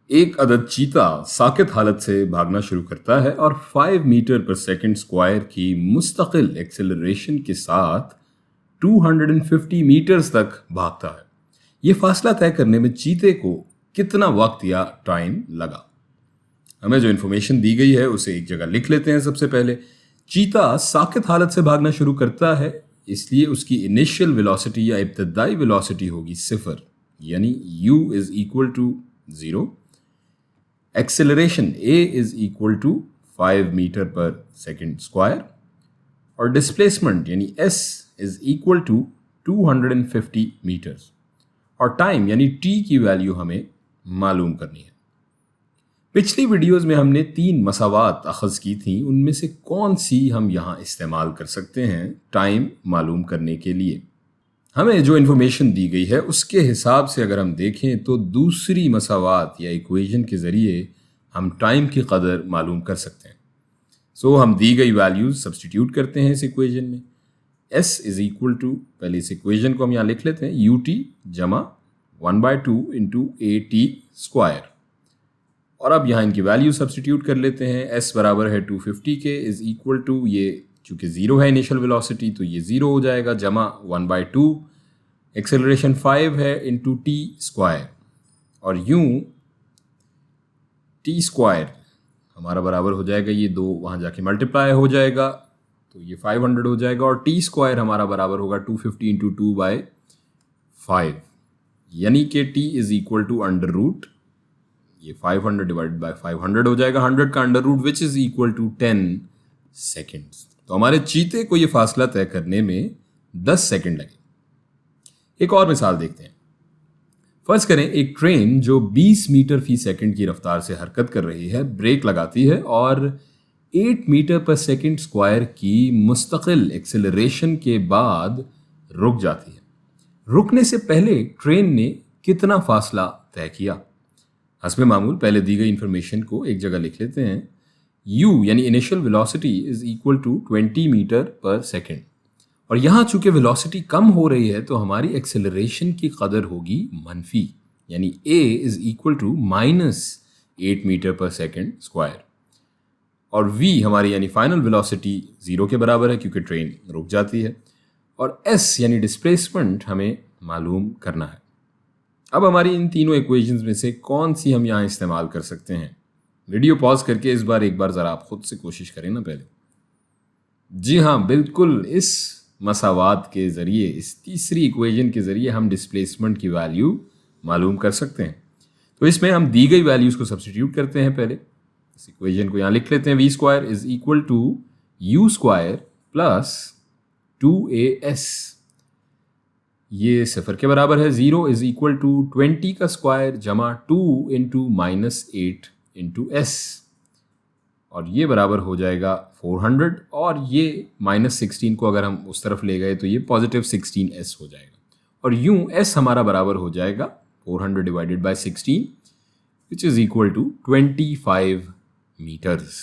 एक अदद चीता साकित हालत से भागना शुरू करता है और 5 मीटर पर सेकंड स्क्वायर की मुस्तकिल एक्सेलरेशन के साथ 250 मीटर्स तक भागता है। ये फासला तय करने में चीते को कितना वक्त या टाइम लगा? हमें जो इन्फॉर्मेशन दी गई है उसे एक जगह लिख लेते हैं। सबसे पहले चीता साकित हालत से भागना शुरू करता है, इसलिए उसकी इनिशियल वेलोसिटी या इब्तदाई वेलोसिटी होगी 0, यानी u is equal to 0। Acceleration a is equal to 5 metre per second square और डिस्प्लेसमेंट यानी s is equal to 250 metres और टाइम यानी t की वैल्यू हमें मालूम करनी है। पिछली वीडियोस में हमने 3 मसावात अखज़ की थी, उनमें से कौन सी हम यहाँ इस्तेमाल कर सकते हैं टाइम मालूम करने के लिए? हमें जो इन्फॉर्मेशन दी गई है उसके हिसाब से अगर हम देखें तो दूसरी मसावात या इक्वेशन के ज़रिए हम टाइम की कदर मालूम कर सकते हैं। सो हम दी गई वैल्यूज़ सब्स्टिट्यूट करते हैं इस इक्वेशन में। s इज़ इक्वल टू, पहले इस इक्वेशन को हम यहाँ लिख लेते हैं, ut जमा 1/2 इंटू ए टी स्क्वायर। और अब यहाँ इनकी वैल्यू सब्स्टिट्यूट कर लेते हैं। s बराबर है 250 के, इज़ इक्वल टू, ये चूँकि 0 है इनिशियल वेलोसिटी तो ये 0 हो जाएगा, जमा 1/2, एक्सेलरेशन 5 है, इंटू टी स्क्वायर। और यूँ टी स्क्वायर हमारा बराबर हो जाएगा, ये 2 वहाँ जाके मल्टीप्लाई हो जाएगा तो ये 500 हो जाएगा, और टी स्क्वायर हमारा बराबर होगा 250 इंटू 2/5, यानी कि t is equal to under root, ये 500 डिवाइडेड बाय 500 हो जाएगा, 100 का under root which is equal to 10 seconds. तो हमारे चीते को ये फासला तय करने में 10 सेकेंड लगे। एक और मिसाल देखते हैं। फर्ज करें एक ट्रेन जो 20 मीटर फी सेकंड की रफ्तार से हरकत कर रही है, ब्रेक लगाती है और 8 मीटर पर सेकंड स्क्वायर की मुस्तकिल एक्सेलरेशन के बाद रुक जाती है। रुकने से पहले ट्रेन ने कितना फासला तय किया? हस्बे मामूल पहले दी गई इंफॉर्मेशन को एक जगह लिख लेते हैं। u यानी initial velocity is equal to 20 metre per second, और यहाँ चूंकि वेलोसिटी कम हो रही है तो हमारी एक्सेलरेशन की कदर होगी मनफी, यानी a is equal to -8 metre per second square, और v हमारी यानी फाइनल वेलोसिटी 0 के बराबर है क्योंकि ट्रेन रुक जाती है, और s यानी डिस्प्लेसमेंट हमें मालूम करना है। अब हमारी इन तीनों इक्वेशंस में से कौन सी हम यहाँ इस्तेमाल कर सकते हैं? वीडियो पॉज करके एक बार ज़रा आप खुद से कोशिश करें ना पहले। जी हाँ, बिल्कुल, इस मसावात के ज़रिए, इस तीसरी इक्वेशन के ज़रिए हम डिस्प्लेसमेंट की वैल्यू मालूम कर सकते हैं। तो इसमें हम दी गई वैल्यूज़ को सब्स्टिट्यूट करते हैं। पहले इस इक्वेशन को यहाँ लिख लेते हैं, V square is equal to U square plus 2as, ये 0 के बराबर है। 0 इज इक्वल टू 20 का स्क्वायर जमा 2 इंटू -8 इंटू s, और ये बराबर हो जाएगा 400, और ये -16 को अगर हम उस तरफ ले गए तो ये पॉजिटिव 16s हो जाएगा, और यूं s हमारा बराबर हो जाएगा 400 divided by 16 which is equal to 25 metres.